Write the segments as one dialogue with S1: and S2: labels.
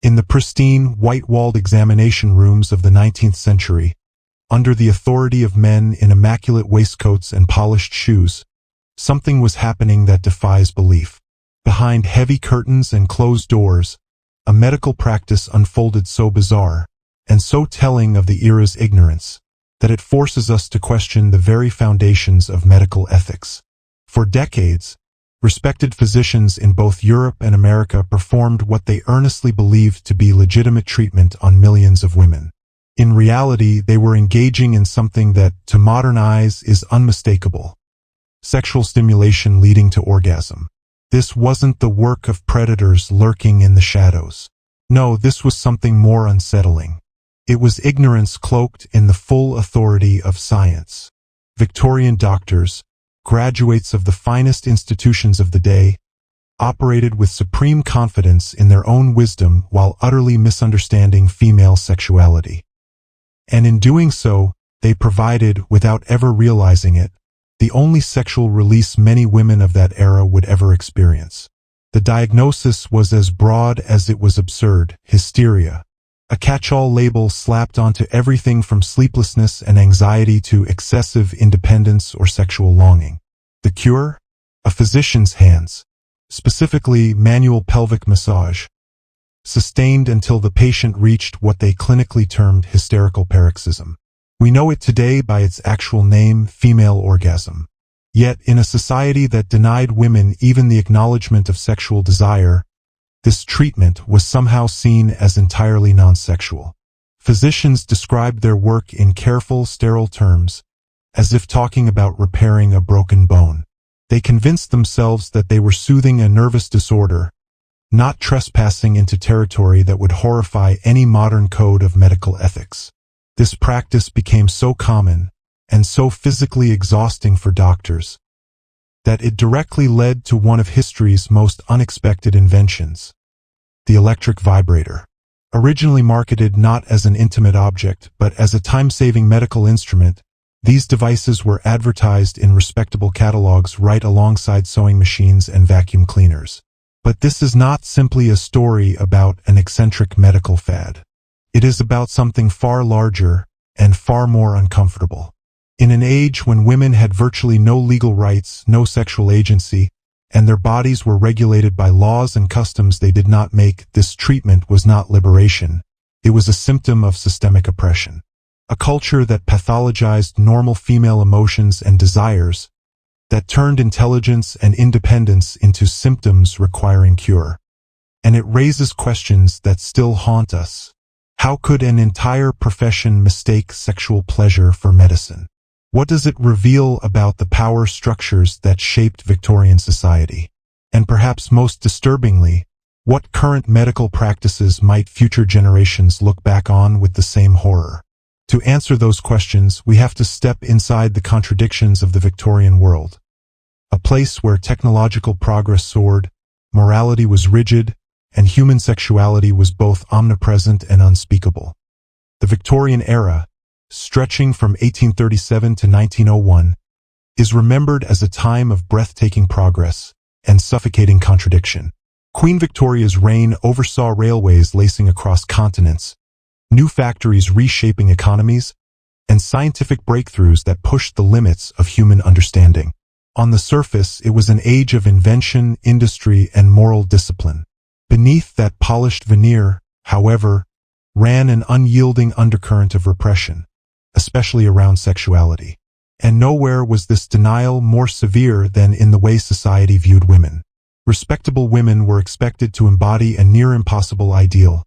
S1: In the pristine, white-walled examination rooms of the 19th century, under the authority of men in immaculate waistcoats and polished shoes, something was happening that defies belief. Behind heavy curtains and closed doors, a medical practice unfolded so bizarre, and so telling of the era's ignorance, that it forces us to question the very foundations of medical ethics. For decades, respected physicians in both Europe and America performed what they earnestly believed to be legitimate treatment on millions of women. In reality, they were engaging in something that, to modern eyes, is unmistakable: sexual stimulation leading to orgasm. This wasn't the work of predators lurking in the shadows. No, this was something more unsettling. It was ignorance cloaked in the full authority of science. Victorian doctors, graduates of the finest institutions of the day, operated with supreme confidence in their own wisdom while utterly misunderstanding female sexuality. And in doing so, they provided, without ever realizing it, the only sexual release many women of that era would ever experience. The diagnosis was as broad as it was absurd: hysteria. A catch-all label slapped onto everything from sleeplessness and anxiety to excessive independence or sexual longing. The cure? A physician's hands, specifically manual pelvic massage, sustained until the patient reached what they clinically termed hysterical paroxysm. We know it today by its actual name, female orgasm. Yet, in a society that denied women even the acknowledgement of sexual desire, this treatment was somehow seen as entirely non-sexual. Physicians described their work in careful, sterile terms, as if talking about repairing a broken bone. They convinced themselves that they were soothing a nervous disorder, not trespassing into territory that would horrify any modern code of medical ethics. This practice became so common, and so physically exhausting for doctors, that it directly led to one of history's most unexpected inventions: the electric vibrator. Originally marketed not as an intimate object, but as a time-saving medical instrument, these devices were advertised in respectable catalogs right alongside sewing machines and vacuum cleaners. But this is not simply a story about an eccentric medical fad. It is about something far larger and far more uncomfortable. In an age when women had virtually no legal rights, no sexual agency, and their bodies were regulated by laws and customs they did not make, this treatment was not liberation. It was a symptom of systemic oppression. A culture that pathologized normal female emotions and desires, that turned intelligence and independence into symptoms requiring cure. And it raises questions that still haunt us. How could an entire profession mistake sexual pleasure for medicine? What does it reveal about the power structures that shaped Victorian society? And perhaps most disturbingly, what current medical practices might future generations look back on with the same horror? To answer those questions, we have to step inside the contradictions of the Victorian world. A place where technological progress soared, morality was rigid, and human sexuality was both omnipresent and unspeakable. The Victorian era, stretching from 1837 to 1901, is remembered as a time of breathtaking progress and suffocating contradiction. Queen Victoria's reign oversaw railways lacing across continents, new factories reshaping economies, and scientific breakthroughs that pushed the limits of human understanding. On the surface, it was an age of invention, industry, and moral discipline. Beneath that polished veneer, however, ran an unyielding undercurrent of repression, especially around sexuality. And nowhere was this denial more severe than in the way society viewed women. Respectable women were expected to embody a near-impossible ideal: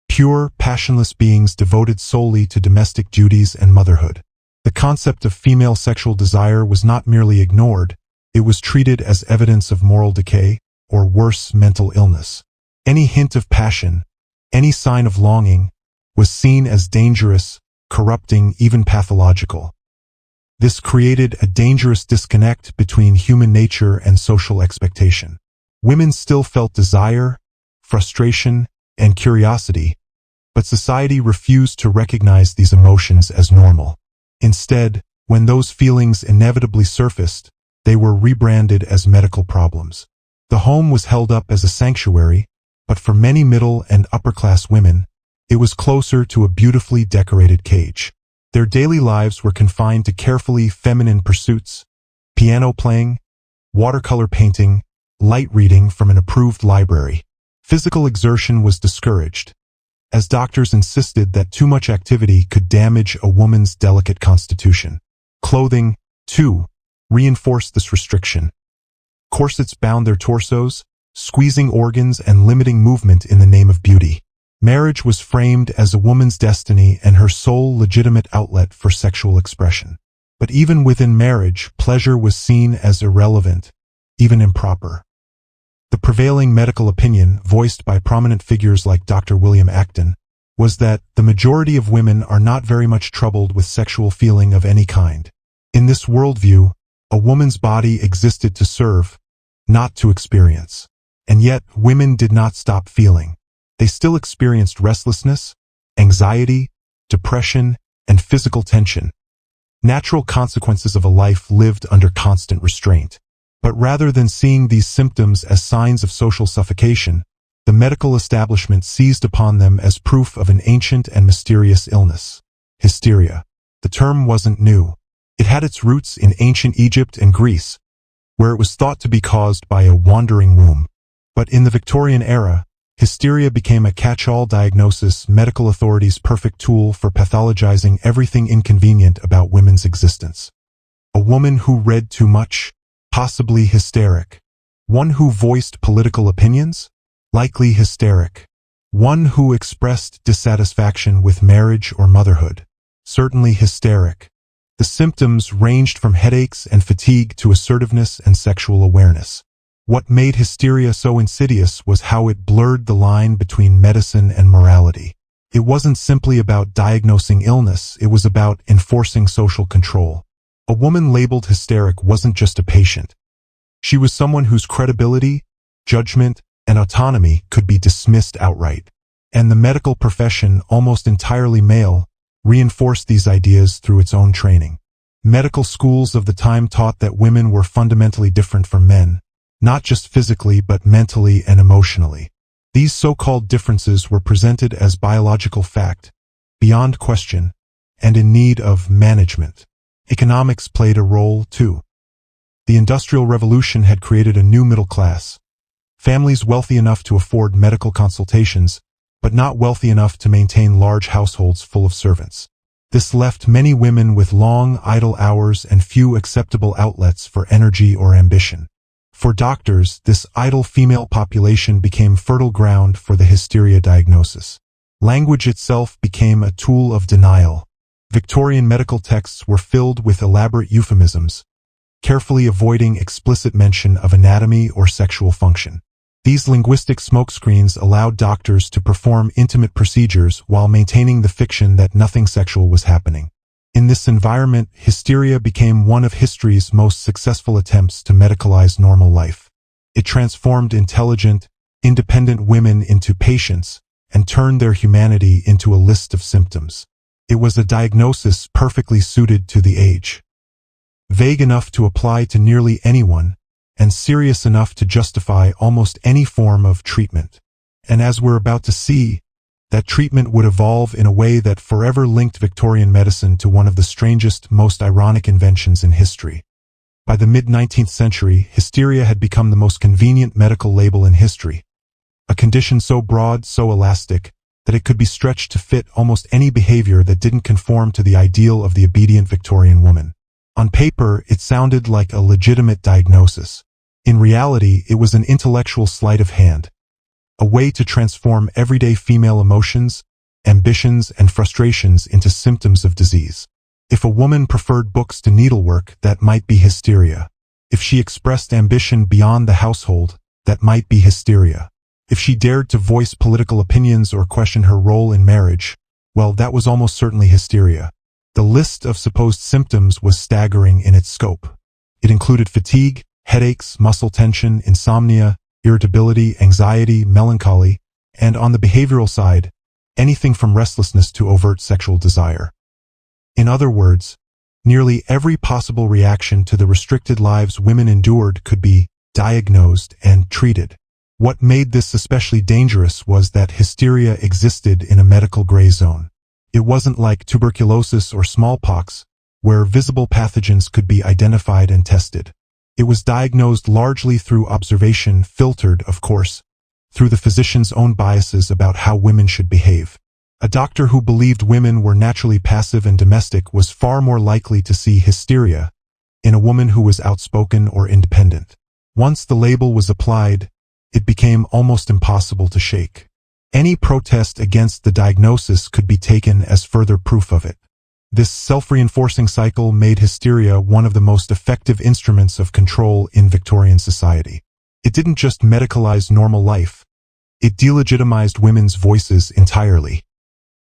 S1: pure, passionless beings devoted solely to domestic duties and motherhood. The concept of female sexual desire was not merely ignored, it was treated as evidence of moral decay, or worse, mental illness. Any hint of passion, any sign of longing, was seen as dangerous, corrupting, even pathological. This created a dangerous disconnect between human nature and social expectation. Women still felt desire, frustration, and curiosity, but society refused to recognize these emotions as normal. Instead, when those feelings inevitably surfaced, they were rebranded as medical problems. The home was held up as a sanctuary, but for many middle and upper-class women, it was closer to a beautifully decorated cage. Their daily lives were confined to carefully feminine pursuits, piano playing, watercolor painting, light reading from an approved library. Physical exertion was discouraged, as doctors insisted that too much activity could damage a woman's delicate constitution. Clothing, too, reinforced this restriction. Corsets bound their torsos, squeezing organs and limiting movement in the name of beauty. Marriage was framed as a woman's destiny and her sole legitimate outlet for sexual expression. But even within marriage, pleasure was seen as irrelevant, even improper. The prevailing medical opinion, voiced by prominent figures like Dr. William Acton, was that the majority of women are not very much troubled with sexual feeling of any kind. In this worldview, a woman's body existed to serve, not to experience. And yet, women did not stop feeling. They still experienced restlessness, anxiety, depression, and physical tension, natural consequences of a life lived under constant restraint. But rather than seeing these symptoms as signs of social suffocation, the medical establishment seized upon them as proof of an ancient and mysterious illness, hysteria. The term wasn't new. It had its roots in ancient Egypt and Greece, where it was thought to be caused by a wandering womb. But in the Victorian era, hysteria became a catch-all diagnosis, medical authorities' perfect tool for pathologizing everything inconvenient about women's existence. A woman who read too much? Possibly hysteric. One who voiced political opinions? Likely hysteric. One who expressed dissatisfaction with marriage or motherhood? Certainly hysteric. The symptoms ranged from headaches and fatigue to assertiveness and sexual awareness. What made hysteria so insidious was how it blurred the line between medicine and morality. It wasn't simply about diagnosing illness, it was about enforcing social control. A woman labeled hysteric wasn't just a patient. She was someone whose credibility, judgment, and autonomy could be dismissed outright. And the medical profession, almost entirely male, reinforced these ideas through its own training. Medical schools of the time taught that women were fundamentally different from men, not just physically but mentally and emotionally. These so-called differences were presented as biological fact, beyond question, and in need of management. Economics played a role, too. The Industrial Revolution had created a new middle class. Families wealthy enough to afford medical consultations, but not wealthy enough to maintain large households full of servants. This left many women with long, idle hours and few acceptable outlets for energy or ambition. For doctors, this idle female population became fertile ground for the hysteria diagnosis. Language itself became a tool of denial. Victorian medical texts were filled with elaborate euphemisms, carefully avoiding explicit mention of anatomy or sexual function. These linguistic smokescreens allowed doctors to perform intimate procedures while maintaining the fiction that nothing sexual was happening. In this environment, hysteria became one of history's most successful attempts to medicalize normal life. It transformed intelligent, independent women into patients and turned their humanity into a list of symptoms. It was a diagnosis perfectly suited to the age. Vague enough to apply to nearly anyone, and serious enough to justify almost any form of treatment. And as we're about to see, that treatment would evolve in a way that forever linked Victorian medicine to one of the strangest, most ironic inventions in history. By the mid-19th century, hysteria had become the most convenient medical label in history. A condition so broad, so elastic, that it could be stretched to fit almost any behavior that didn't conform to the ideal of the obedient Victorian woman. On paper, it sounded like a legitimate diagnosis. In reality, it was an intellectual sleight of hand, a way to transform everyday female emotions, ambitions, and frustrations into symptoms of disease. If a woman preferred books to needlework, that might be hysteria. If she expressed ambition beyond the household, that might be hysteria. If she dared to voice political opinions or question her role in marriage, well, that was almost certainly hysteria. The list of supposed symptoms was staggering in its scope. It included fatigue, headaches, muscle tension, insomnia, irritability, anxiety, melancholy, and on the behavioral side, anything from restlessness to overt sexual desire. In other words, nearly every possible reaction to the restricted lives women endured could be diagnosed and treated. What made this especially dangerous was that hysteria existed in a medical gray zone. It wasn't like tuberculosis or smallpox, where visible pathogens could be identified and tested. It was diagnosed largely through observation, filtered, of course, through the physician's own biases about how women should behave. A doctor who believed women were naturally passive and domestic was far more likely to see hysteria in a woman who was outspoken or independent. Once the label was applied, it became almost impossible to shake. Any protest against the diagnosis could be taken as further proof of it. This self-reinforcing cycle made hysteria one of the most effective instruments of control in Victorian society. It didn't just medicalize normal life, it delegitimized women's voices entirely.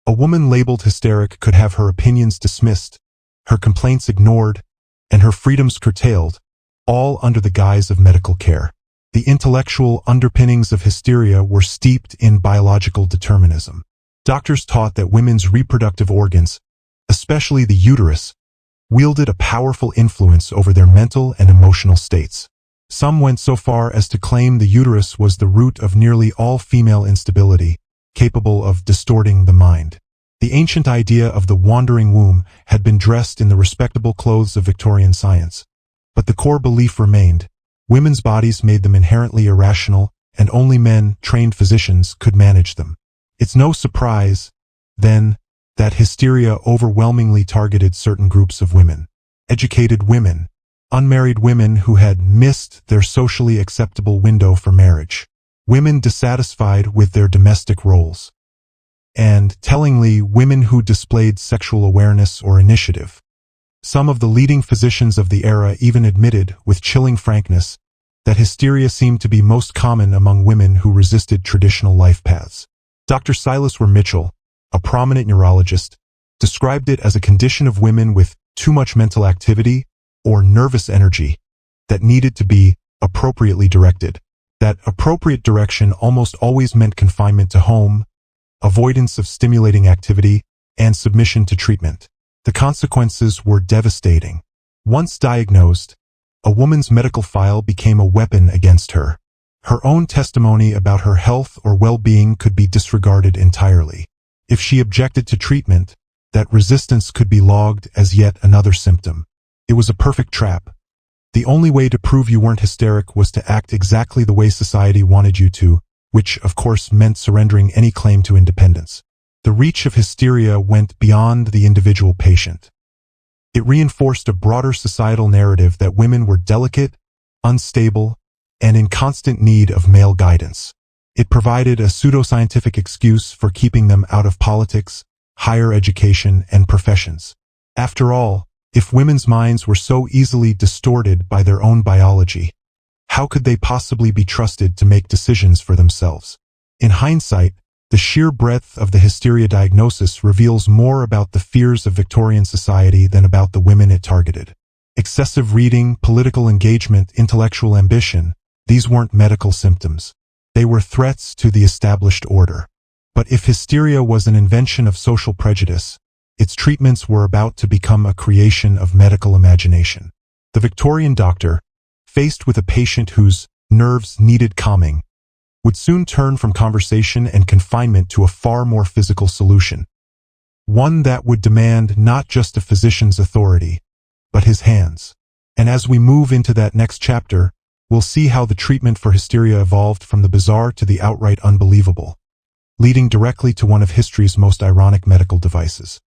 S1: A woman labeled hysteric could have her opinions dismissed, her complaints ignored, and her freedoms curtailed, all under the guise of medical care. The intellectual underpinnings of hysteria were steeped in biological determinism. Doctors taught that women's reproductive organs, especially the uterus, wielded a powerful influence over their mental and emotional states. Some went so far as to claim the uterus was the root of nearly all female instability, capable of distorting the mind. The ancient idea of the wandering womb had been dressed in the respectable clothes of Victorian science. But the core belief remained: women's bodies made them inherently irrational, and only men, trained physicians, could manage them. It's no surprise, then, that hysteria overwhelmingly targeted certain groups of women. Educated women, unmarried women who had missed their socially acceptable window for marriage, women dissatisfied with their domestic roles, and, tellingly, women who displayed sexual awareness or initiative. Some of the leading physicians of the era even admitted, with chilling frankness, that hysteria seemed to be most common among women who resisted traditional life paths. Dr. Silas Mitchell, a prominent neurologist, described it as a condition of women with too much mental activity or nervous energy that needed to be appropriately directed. That appropriate direction almost always meant confinement to home, avoidance of stimulating activity, and submission to treatment. The consequences were devastating. Once diagnosed, a woman's medical file became a weapon against her. Her own testimony about her health or well-being could be disregarded entirely. If she objected to treatment, that resistance could be logged as yet another symptom. It was a perfect trap. The only way to prove you weren't hysteric was to act exactly the way society wanted you to, which, of course, meant surrendering any claim to independence. The reach of hysteria went beyond the individual patient. It reinforced a broader societal narrative that women were delicate, unstable, and in constant need of male guidance. It provided a pseudoscientific excuse for keeping them out of politics, higher education, and professions. After all, if women's minds were so easily distorted by their own biology, how could they possibly be trusted to make decisions for themselves? In hindsight, the sheer breadth of the hysteria diagnosis reveals more about the fears of Victorian society than about the women it targeted. Excessive reading, political engagement, intellectual ambition, these weren't medical symptoms. They were threats to the established order. But if hysteria was an invention of social prejudice, its treatments were about to become a creation of medical imagination. The Victorian doctor, faced with a patient whose nerves needed calming, would soon turn from conversation and confinement to a far more physical solution. One that would demand not just a physician's authority, but his hands. And as we move into that next chapter, we'll see how the treatment for hysteria evolved from the bizarre to the outright unbelievable, leading directly to one of history's most ironic medical devices.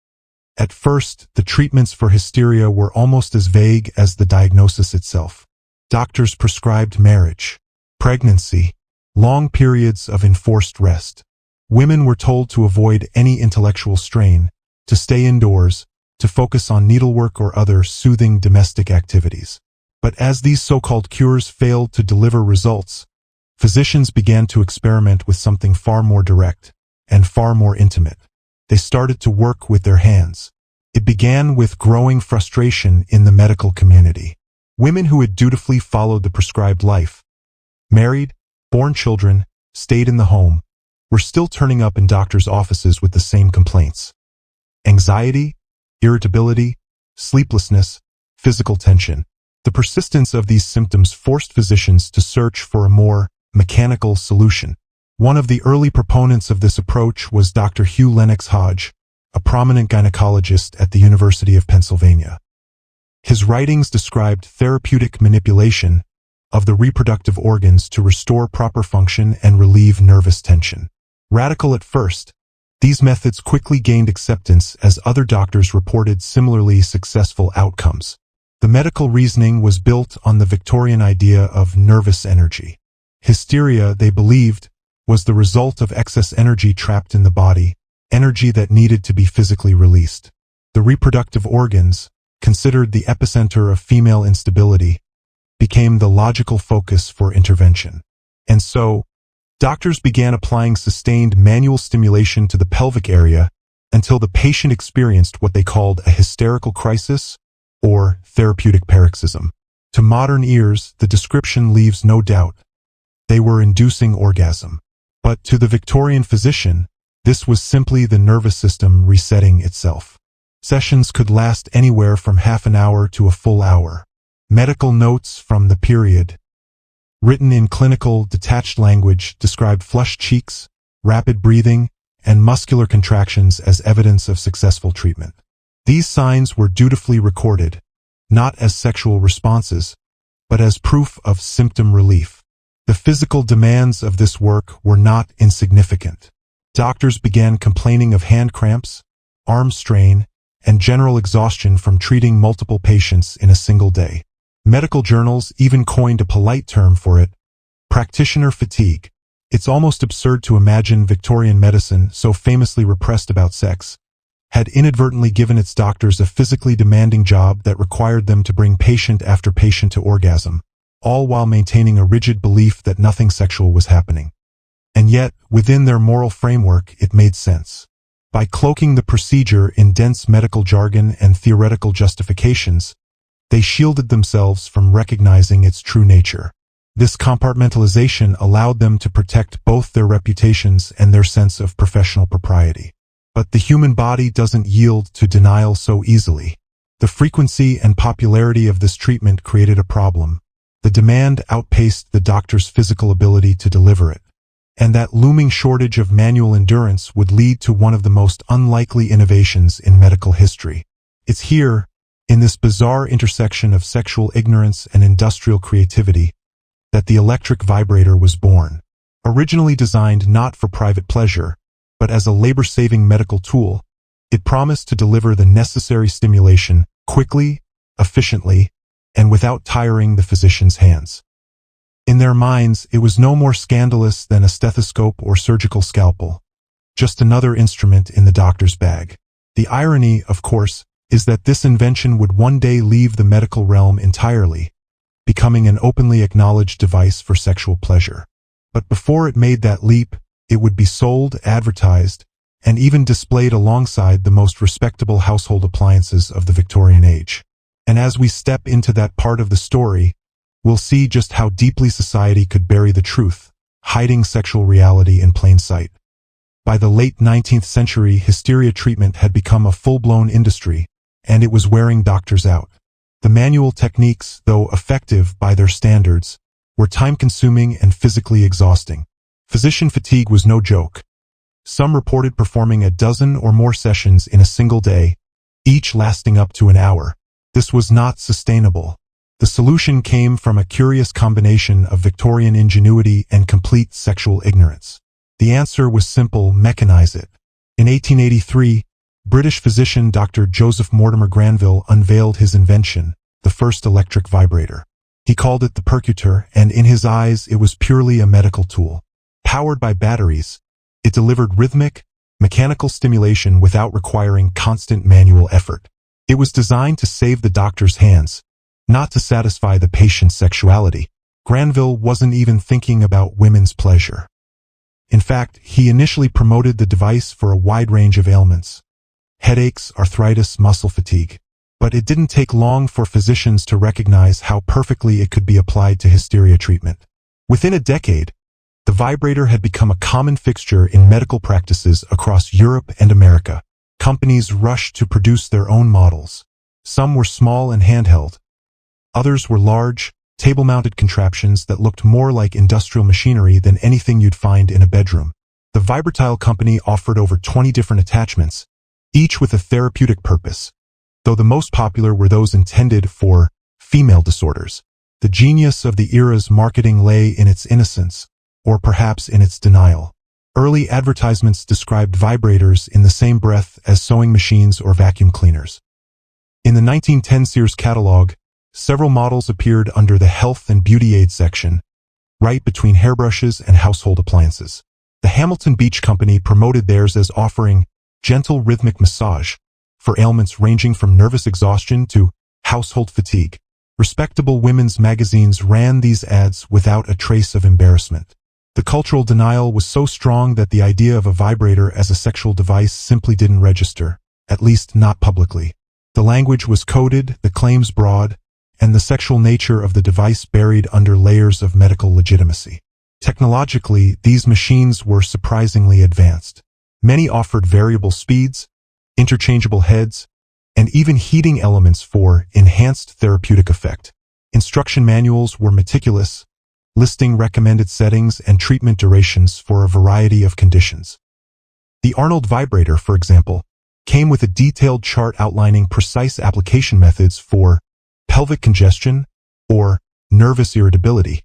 S1: At first, the treatments for hysteria were almost as vague as the diagnosis itself. Doctors prescribed marriage, pregnancy, long periods of enforced rest. Women were told to avoid any intellectual strain, to stay indoors, to focus on needlework or other soothing domestic activities. But as these so-called cures failed to deliver results, physicians began to experiment with something far more direct and far more intimate. They started to work with their hands. It began with growing frustration in the medical community. Women who had dutifully followed the prescribed life, married, born children, stayed in the home, were still turning up in doctors' offices with the same complaints. Anxiety, irritability, sleeplessness, physical tension. The persistence of these symptoms forced physicians to search for a more mechanical solution. One of the early proponents of this approach was Dr. Hugh Lennox Hodge, a prominent gynecologist at the University of Pennsylvania. His writings described therapeutic manipulation of the reproductive organs to restore proper function and relieve nervous tension. Radical at first, these methods quickly gained acceptance as other doctors reported similarly successful outcomes. The medical reasoning was built on the Victorian idea of nervous energy. Hysteria, they believed, was the result of excess energy trapped in the body, energy that needed to be physically released. The reproductive organs, considered the epicenter of female instability, became the logical focus for intervention. And so, doctors began applying sustained manual stimulation to the pelvic area until the patient experienced what they called a hysterical crisis or therapeutic paroxysm. To modern ears, the description leaves no doubt. They were inducing orgasm. But to the Victorian physician, this was simply the nervous system resetting itself. Sessions could last anywhere from half an hour to a full hour. Medical notes from the period, written in clinical, detached language, described flushed cheeks, rapid breathing, and muscular contractions as evidence of successful treatment. These signs were dutifully recorded, not as sexual responses, but as proof of symptom relief. The physical demands of this work were not insignificant. Doctors began complaining of hand cramps, arm strain, and general exhaustion from treating multiple patients in a single day. Medical journals even coined a polite term for it, practitioner fatigue. It's almost absurd to imagine Victorian medicine, so famously repressed about sex, had inadvertently given its doctors a physically demanding job that required them to bring patient after patient to orgasm, all while maintaining a rigid belief that nothing sexual was happening. And yet, within their moral framework, it made sense. By cloaking the procedure in dense medical jargon and theoretical justifications, they shielded themselves from recognizing its true nature. This compartmentalization allowed them to protect both their reputations and their sense of professional propriety. But the human body doesn't yield to denial so easily. The frequency and popularity of this treatment created a problem. The demand outpaced the doctor's physical ability to deliver it. And that looming shortage of manual endurance would lead to one of the most unlikely innovations in medical history. It's here, in this bizarre intersection of sexual ignorance and industrial creativity, that the electric vibrator was born. Originally designed not for private pleasure, but as a labor-saving medical tool, it promised to deliver the necessary stimulation quickly, efficiently, and without tiring the physician's hands. In their minds, it was no more scandalous than a stethoscope or surgical scalpel, just another instrument in the doctor's bag. The irony, of course, is that this invention would one day leave the medical realm entirely, becoming an openly acknowledged device for sexual pleasure. But before it made that leap, it would be sold, advertised, and even displayed alongside the most respectable household appliances of the Victorian age. And as we step into that part of the story, we'll see just how deeply society could bury the truth, hiding sexual reality in plain sight. By the late 19th century, hysteria treatment had become a full-blown industry, and it was wearing doctors out. The manual techniques, though effective by their standards, were time-consuming and physically exhausting. Physician fatigue was no joke. Some reported performing a dozen or more sessions in a single day, each lasting up to an hour. This was not sustainable. The solution came from a curious combination of Victorian ingenuity and complete sexual ignorance. The answer was simple: mechanize it. In 1883, British physician Dr. Joseph Mortimer Granville unveiled his invention, the first electric vibrator. He called it the percutor, and in his eyes it was purely a medical tool. Powered by batteries, it delivered rhythmic, mechanical stimulation without requiring constant manual effort. It was designed to save the doctor's hands, not to satisfy the patient's sexuality. Granville wasn't even thinking about women's pleasure. In fact, he initially promoted the device for a wide range of ailments: headaches, arthritis, muscle fatigue. But it didn't take long for physicians to recognize how perfectly it could be applied to hysteria treatment. Within a decade, the vibrator had become a common fixture in medical practices across Europe and America. Companies rushed to produce their own models. Some were small and handheld. Others were large, table-mounted contraptions that looked more like industrial machinery than anything you'd find in a bedroom. The Vibratile company offered over 20 different attachments, each with a therapeutic purpose, though the most popular were those intended for female disorders. The genius of the era's marketing lay in its innocence, or perhaps in its denial. Early advertisements described vibrators in the same breath as sewing machines or vacuum cleaners. In the 1910 Sears catalog, several models appeared under the health and beauty aid section, right between hairbrushes and household appliances. The Hamilton Beach Company promoted theirs as offering gentle rhythmic massage for ailments ranging from nervous exhaustion to household fatigue. Respectable women's magazines ran these ads without a trace of embarrassment. The cultural denial was so strong that the idea of a vibrator as a sexual device simply didn't register, at least not publicly. The language was coded, the claims broad, and the sexual nature of the device buried under layers of medical legitimacy. Technologically, these machines were surprisingly advanced. Many offered variable speeds, interchangeable heads, and even heating elements for enhanced therapeutic effect. Instruction manuals were meticulous, listing recommended settings and treatment durations for a variety of conditions. The Arnold vibrator, for example, came with a detailed chart outlining precise application methods for pelvic congestion or nervous irritability.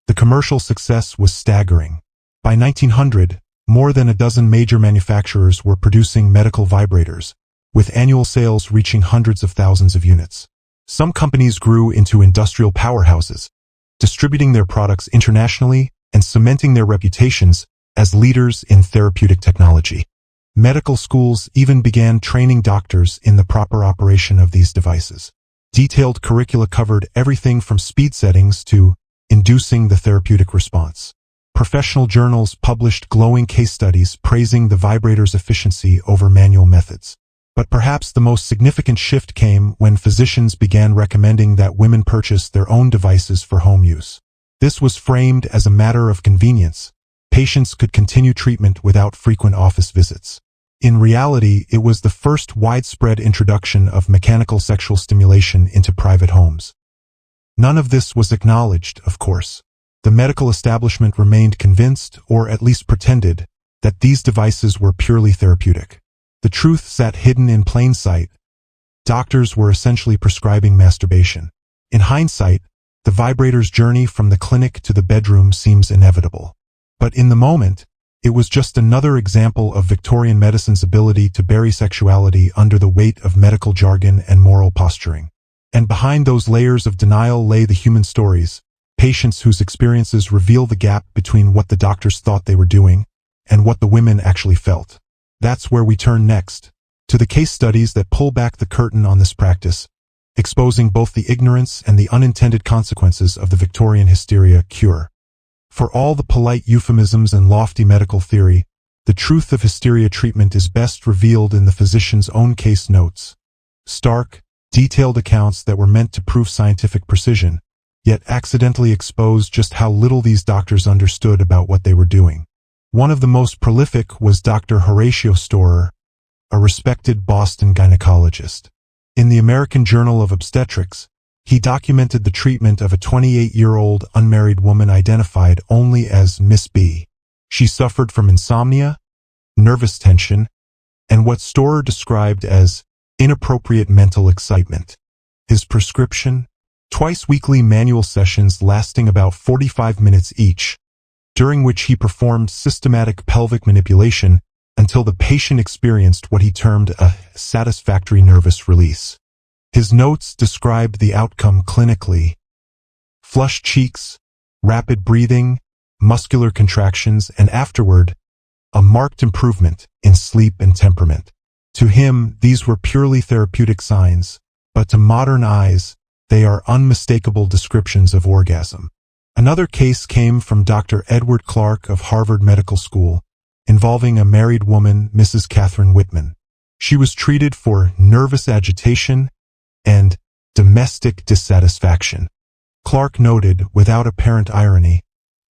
S1: The commercial success was staggering. By 1900, more than a dozen major manufacturers were producing medical vibrators, with annual sales reaching hundreds of thousands of units. Some companies grew into industrial powerhouses, distributing their products internationally and cementing their reputations as leaders in therapeutic technology. Medical schools even began training doctors in the proper operation of these devices. Detailed curricula covered everything from speed settings to inducing the therapeutic response. Professional journals published glowing case studies praising the vibrator's efficiency over manual methods. But perhaps the most significant shift came when physicians began recommending that women purchase their own devices for home use. This was framed as a matter of convenience. Patients could continue treatment without frequent office visits. In reality, it was the first widespread introduction of mechanical sexual stimulation into private homes. None of this was acknowledged, of course. The medical establishment remained convinced, or at least pretended, that these devices were purely therapeutic. The truth sat hidden in plain sight. Doctors were essentially prescribing masturbation. In hindsight, the vibrator's journey from the clinic to the bedroom seems inevitable. But in the moment, it was just another example of Victorian medicine's ability to bury sexuality under the weight of medical jargon and moral posturing. And behind those layers of denial lay the human stories, patients whose experiences reveal the gap between what the doctors thought they were doing and what the women actually felt. That's where we turn next, to the case studies that pull back the curtain on this practice, exposing both the ignorance and the unintended consequences of the Victorian hysteria cure. For all the polite euphemisms and lofty medical theory, the truth of hysteria treatment is best revealed in the physician's own case notes. Stark, detailed accounts that were meant to prove scientific precision, yet accidentally expose just how little these doctors understood about what they were doing. One of the most prolific was Dr. Horatio Storer, a respected Boston gynecologist. In the American Journal of Obstetrics, he documented the treatment of a 28-year-old unmarried woman identified only as Miss B. She suffered from insomnia, nervous tension, and what Storer described as inappropriate mental excitement. His prescription? Twice-weekly manual sessions lasting about 45 minutes each, during which he performed systematic pelvic manipulation until the patient experienced what he termed a satisfactory nervous release. His notes described the outcome clinically: flushed cheeks, rapid breathing, muscular contractions, and afterward, a marked improvement in sleep and temperament. To him, these were purely therapeutic signs, but to modern eyes, they are unmistakable descriptions of orgasm. Another case came from Dr. Edward Clark of Harvard Medical School, involving a married woman, Mrs. Catherine Whitman. She was treated for nervous agitation and domestic dissatisfaction. Clark noted, without apparent irony,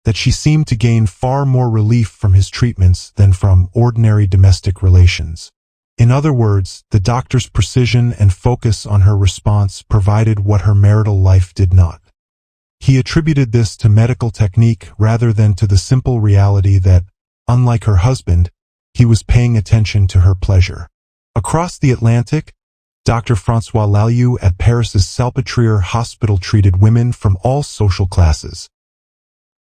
S1: that she seemed to gain far more relief from his treatments than from ordinary domestic relations. In other words, the doctor's precision and focus on her response provided what her marital life did not. He attributed this to medical technique rather than to the simple reality that, unlike her husband, he was paying attention to her pleasure. Across the Atlantic, Dr. François Laliou at Paris's Salpêtrière Hospital treated women from all social classes.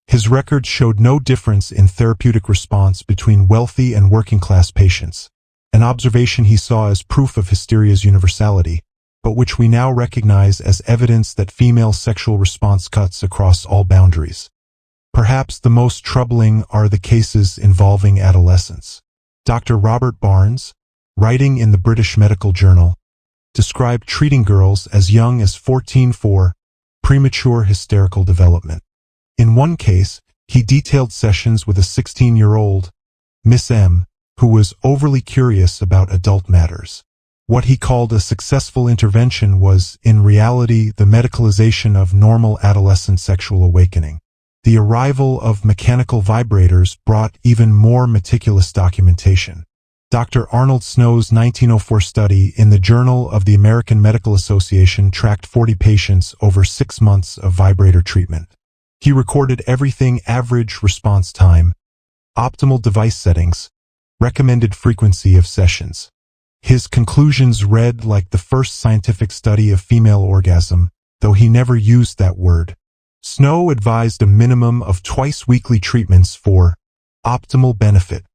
S1: His records showed no difference in therapeutic response between wealthy and working-class patients, an observation he saw as proof of hysteria's universality, but which we now recognize as evidence that female sexual response cuts across all boundaries. Perhaps the most troubling are the cases involving adolescents. Dr. Robert Barnes, writing in the British Medical Journal, described treating girls as young as 14 for premature hysterical development. In one case, he detailed sessions with a 16-year-old, Miss M, who was overly curious about adult matters. What he called a successful intervention was, in reality, the medicalization of normal adolescent sexual awakening. The arrival of mechanical vibrators brought even more meticulous documentation. Dr. Arnold Snow's 1904 study in the Journal of the American Medical Association tracked 40 patients over 6 months of vibrator treatment. He recorded everything: average response time, optimal device settings, recommended frequency of sessions. His conclusions read like the first scientific study of female orgasm, though he never used that word. Snow advised a minimum of twice-weekly treatments for optimal benefit,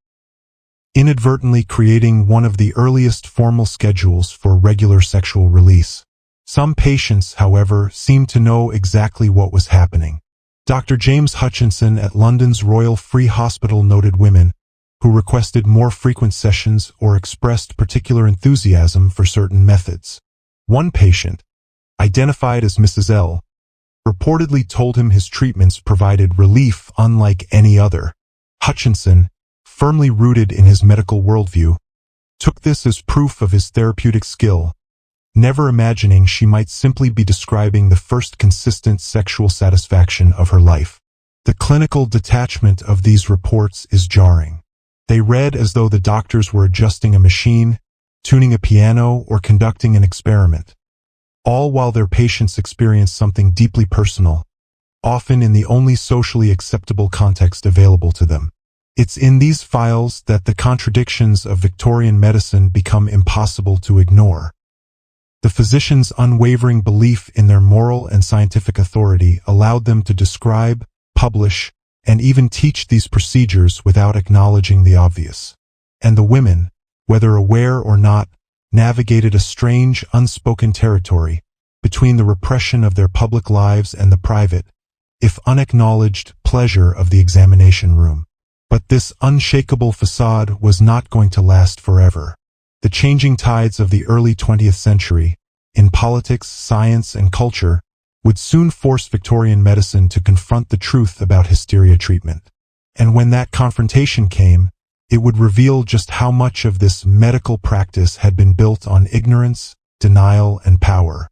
S1: inadvertently creating one of the earliest formal schedules for regular sexual release. Some patients, however, seemed to know exactly what was happening. Dr. James Hutchinson at London's Royal Free Hospital noted women who requested more frequent sessions or expressed particular enthusiasm for certain methods. One patient, identified as Mrs. L, reportedly told him his treatments provided relief unlike any other. Hutchinson, firmly rooted in his medical worldview, took this as proof of his therapeutic skill, never imagining she might simply be describing the first consistent sexual satisfaction of her life. The clinical detachment of these reports is jarring. They read as though the doctors were adjusting a machine, tuning a piano, or conducting an experiment, all while their patients experienced something deeply personal, often in the only socially acceptable context available to them. It's in these files that the contradictions of Victorian medicine become impossible to ignore. The physicians' unwavering belief in their moral and scientific authority allowed them to describe, publish, and even teach these procedures without acknowledging the obvious. And the women, whether aware or not, navigated a strange, unspoken territory between the repression of their public lives and the private, if unacknowledged, pleasure of the examination room. But this unshakable facade was not going to last forever. The changing tides of the early 20th century, in politics, science, and culture, would soon force Victorian medicine to confront the truth about hysteria treatment. And when that confrontation came, it would reveal just how much of this medical practice had been built on ignorance, denial, and power.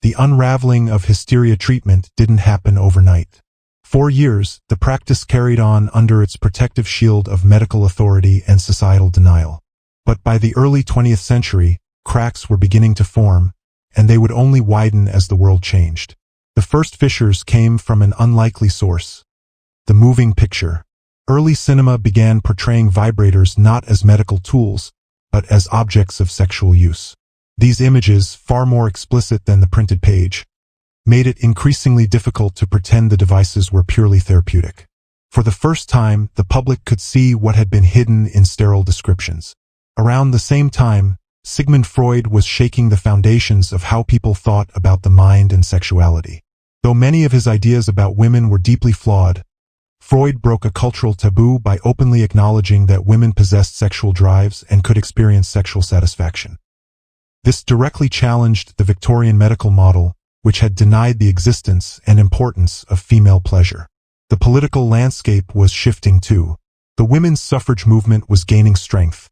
S1: The unraveling of hysteria treatment didn't happen overnight. For years, the practice carried on under its protective shield of medical authority and societal denial. But by the early 20th century, cracks were beginning to form, and they would only widen as the world changed. The first fissures came from an unlikely source: the moving picture. Early cinema began portraying vibrators not as medical tools, but as objects of sexual use. These images, far more explicit than the printed page, made it increasingly difficult to pretend the devices were purely therapeutic. For the first time, the public could see what had been hidden in sterile descriptions. Around the same time, Sigmund Freud was shaking the foundations of how people thought about the mind and sexuality. Though many of his ideas about women were deeply flawed, Freud broke a cultural taboo by openly acknowledging that women possessed sexual drives and could experience sexual satisfaction. This directly challenged the Victorian medical model, which had denied the existence and importance of female pleasure. The political landscape was shifting too. The women's suffrage movement was gaining strength,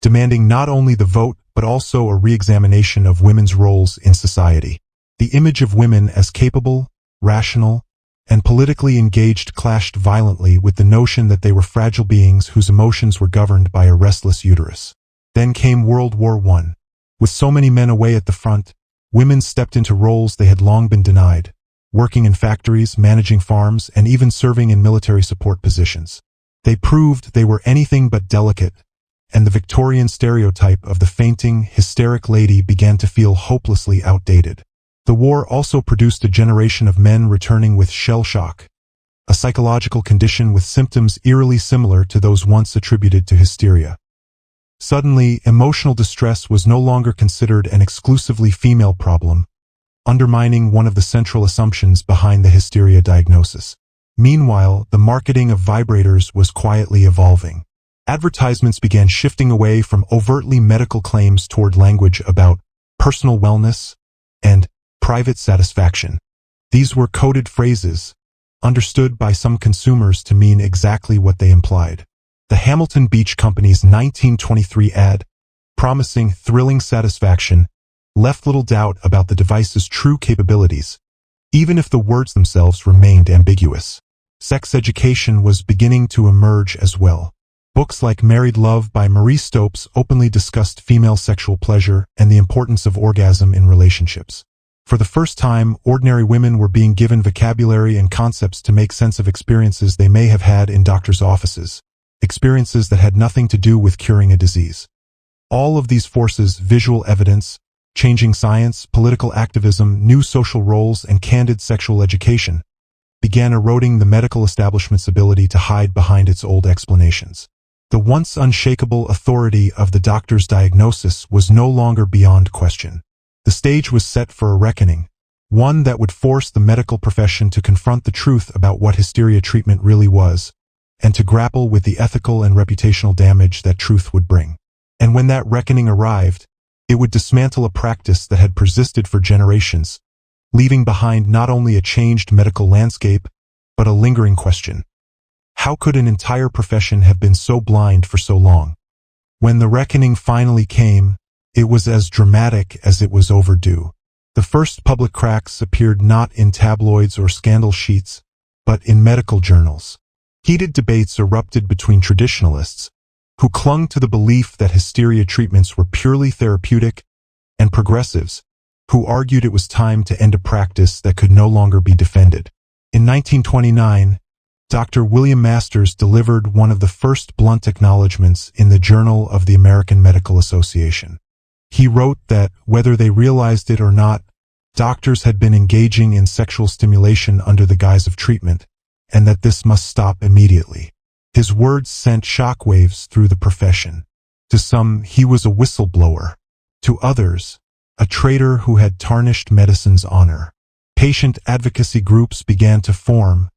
S1: demanding not only the vote but also a re-examination of women's roles in society. The image of women as capable, rational, and politically engaged clashed violently with the notion that they were fragile beings whose emotions were governed by a restless uterus. Then came World War I. With so many men away at the front, women stepped into roles they had long been denied: working in factories, managing farms, and even serving in military support positions. They proved they were anything but delicate, and the Victorian stereotype of the fainting, hysteric lady began to feel hopelessly outdated. The war also produced a generation of men returning with shell shock, a psychological condition with symptoms eerily similar to those once attributed to hysteria. Suddenly, emotional distress was no longer considered an exclusively female problem, undermining one of the central assumptions behind the hysteria diagnosis. Meanwhile, the marketing of vibrators was quietly evolving. Advertisements began shifting away from overtly medical claims toward language about personal wellness and private satisfaction. These were coded phrases, understood by some consumers to mean exactly what they implied. The Hamilton Beach Company's 1923 ad, promising thrilling satisfaction, left little doubt about the device's true capabilities, even if the words themselves remained ambiguous. Sex education was beginning to emerge as well. Books like Married Love by Marie Stopes openly discussed female sexual pleasure and the importance of orgasm in relationships. For the first time, ordinary women were being given vocabulary and concepts to make sense of experiences they may have had in doctors' offices, experiences that had nothing to do with curing a disease. All of these forces, visual evidence, changing science, political activism, new social roles, and candid sexual education, began eroding the medical establishment's ability to hide behind its old explanations. The once unshakable authority of the doctor's diagnosis was no longer beyond question. The stage was set for a reckoning, one that would force the medical profession to confront the truth about what hysteria treatment really was, and to grapple with the ethical and reputational damage that truth would bring. And when that reckoning arrived, it would dismantle a practice that had persisted for generations, leaving behind not only a changed medical landscape, but a lingering question. How could an entire profession have been so blind for so long? When the reckoning finally came, it was as dramatic as it was overdue. The first public cracks appeared not in tabloids or scandal sheets, but in medical journals. Heated debates erupted between traditionalists, who clung to the belief that hysteria treatments were purely therapeutic, and progressives, who argued it was time to end a practice that could no longer be defended. In 1929, Dr. William Masters delivered one of the first blunt acknowledgments in the Journal of the American Medical Association. He wrote that, whether they realized it or not, doctors had been engaging in sexual stimulation under the guise of treatment, and that this must stop immediately. His words sent shockwaves through the profession. To some, he was a whistleblower. To others, a traitor who had tarnished medicine's honor. Patient advocacy groups began to form,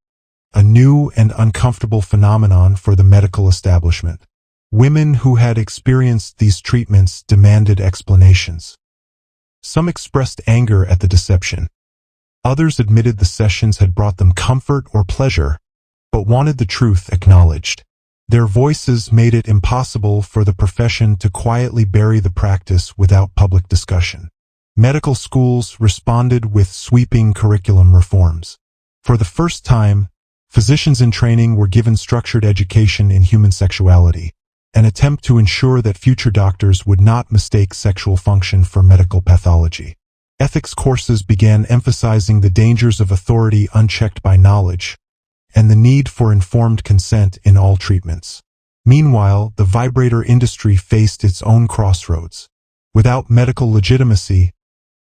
S1: a new and uncomfortable phenomenon for the medical establishment. Women who had experienced these treatments demanded explanations. Some expressed anger at the deception. Others admitted the sessions had brought them comfort or pleasure, but wanted the truth acknowledged. Their voices made it impossible for the profession to quietly bury the practice without public discussion. Medical schools responded with sweeping curriculum reforms. For the first time, physicians in training were given structured education in human sexuality, an attempt to ensure that future doctors would not mistake sexual function for medical pathology. Ethics courses began emphasizing the dangers of authority unchecked by knowledge, and the need for informed consent in all treatments. Meanwhile, the vibrator industry faced its own crossroads. Without medical legitimacy,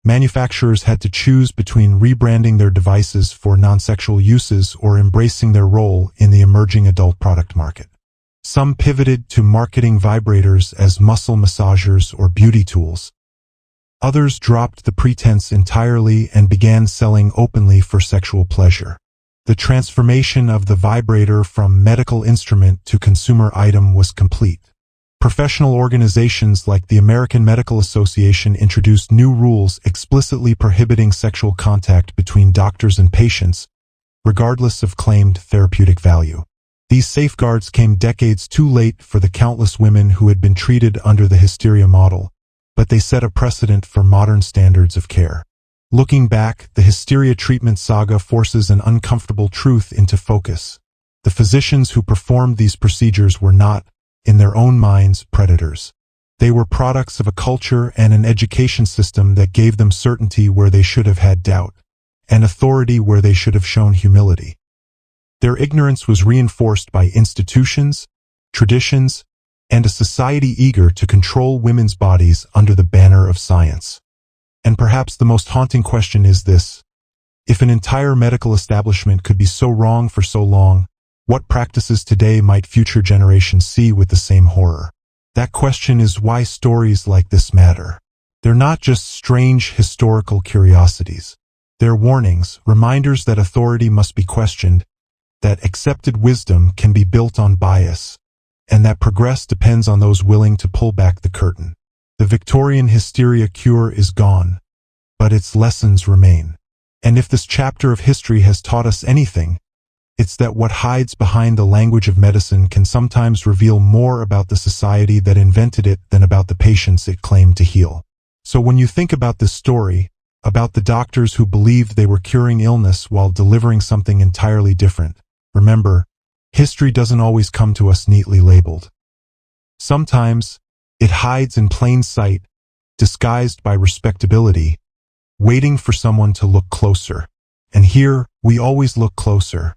S1: manufacturers had to choose between rebranding their devices for non-sexual uses or embracing their role in the emerging adult product market. Some pivoted to marketing vibrators as muscle massagers or beauty tools. Others dropped the pretense entirely and began selling openly for sexual pleasure. The transformation of the vibrator from medical instrument to consumer item was complete. Professional organizations like the American Medical Association introduced new rules explicitly prohibiting sexual contact between doctors and patients, regardless of claimed therapeutic value. These safeguards came decades too late for the countless women who had been treated under the hysteria model, but they set a precedent for modern standards of care. Looking back, the hysteria treatment saga forces an uncomfortable truth into focus. The physicians who performed these procedures were not, in their own minds, predators. They were products of a culture and an education system that gave them certainty where they should have had doubt. and authority where they should have shown humility. Their ignorance was reinforced by institutions, traditions, and a society eager to control women's bodies under the banner of science. And perhaps the most haunting question is this: if an entire medical establishment could be so wrong for so long, what practices today might future generations see with the same horror? That question is why stories like this matter. They're not just strange historical curiosities. They're warnings, reminders that authority must be questioned, that accepted wisdom can be built on bias, and that progress depends on those willing to pull back the curtain. The Victorian hysteria cure is gone, but its lessons remain. And if this chapter of history has taught us anything, it's that what hides behind the language of medicine can sometimes reveal more about the society that invented it than about the patients it claimed to heal. So when you think about this story, about the doctors who believed they were curing illness while delivering something entirely different, remember, history doesn't always come to us neatly labeled. Sometimes, it hides in plain sight, disguised by respectability, waiting for someone to look closer. And here, we always look closer.